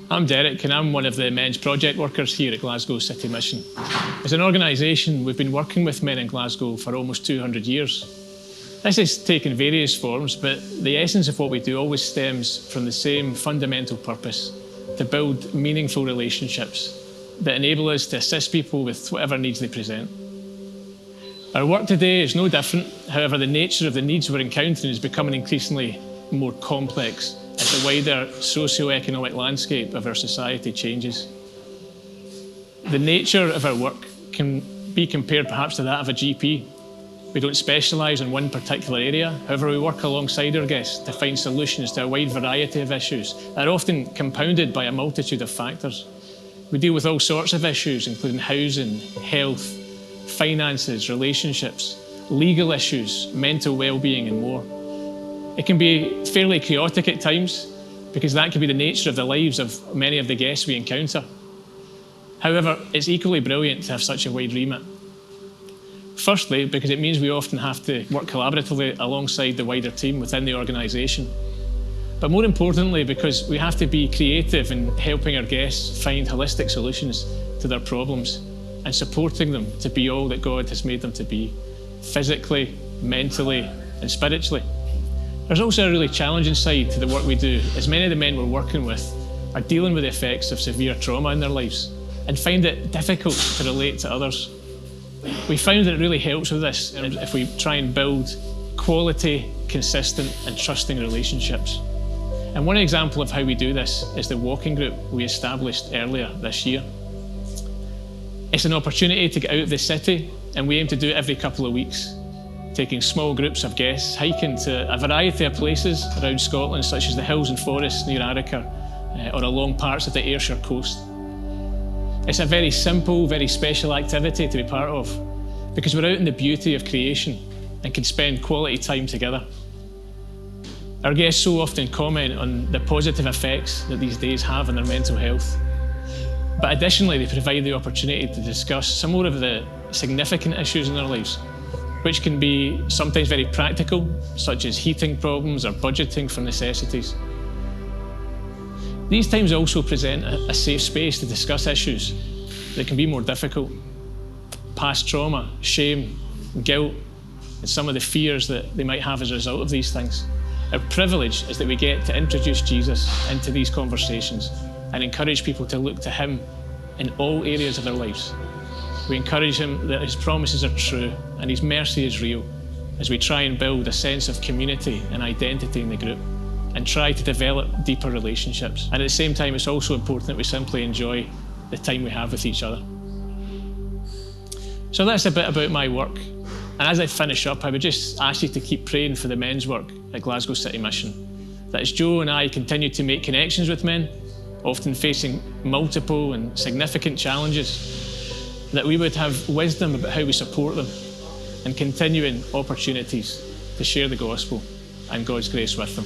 I'm Derek and I'm one of the men's project workers here at Glasgow City Mission. As an organisation, we've been working with men in Glasgow for almost 200 years. This has taken various forms, but the essence of what we do always stems from the same fundamental purpose: to build meaningful relationships that enable us to assist people with whatever needs they present. Our work today is no different. However, the nature of the needs we're encountering is becoming increasingly more complex as the wider socio-economic landscape of our society changes. The nature of our work can be compared perhaps to that of a GP. We don't specialise in one particular area. However, we work alongside our guests to find solutions to a wide variety of issues that are often compounded by a multitude of factors. We deal with all sorts of issues, including housing, health, finances, relationships, legal issues, mental well-being and more. It can be fairly chaotic at times because that can be the nature of the lives of many of the guests we encounter. However, it's equally brilliant to have such a wide remit. Firstly, because it means we often have to work collaboratively alongside the wider team within the organisation. But more importantly, because we have to be creative in helping our guests find holistic solutions to their problems and supporting them to be all that God has made them to be, physically, mentally and spiritually. There's also a really challenging side to the work we do, as many of the men we're working with are dealing with the effects of severe trauma in their lives and find it difficult to relate to others. We found that it really helps with this if we try and build quality, consistent and trusting relationships. And one example of how we do this is the walking group we established earlier this year. It's an opportunity to get out of the city, and we aim to do it every couple of weeks, taking small groups of guests hiking to a variety of places around Scotland, such as the hills and forests near Arica or along parts of the Ayrshire coast. It's a very simple, very special activity to be part of because we're out in the beauty of creation and can spend quality time together. Our guests so often comment on the positive effects that these days have on their mental health. But additionally, they provide the opportunity to discuss some more of the significant issues in their lives, which can be sometimes very practical, such as heating problems or budgeting for necessities. These times also present a safe space to discuss issues that can be more difficult. Past trauma, shame, guilt, and some of the fears that they might have as a result of these things. Our privilege is that we get to introduce Jesus into these conversations and encourage people to look to him in all areas of their lives. We encourage him that his promises are true and his mercy is real as we try and build a sense of community and identity in the group and try to develop deeper relationships. And at the same time, it's also important that we simply enjoy the time we have with each other. So that's a bit about my work. And as I finish up, I would just ask you to keep praying for the men's work at Glasgow City Mission. That as Joe and I continue to make connections with men, often facing multiple and significant challenges, that we would have wisdom about how we support them and continuing opportunities to share the gospel and God's grace with them.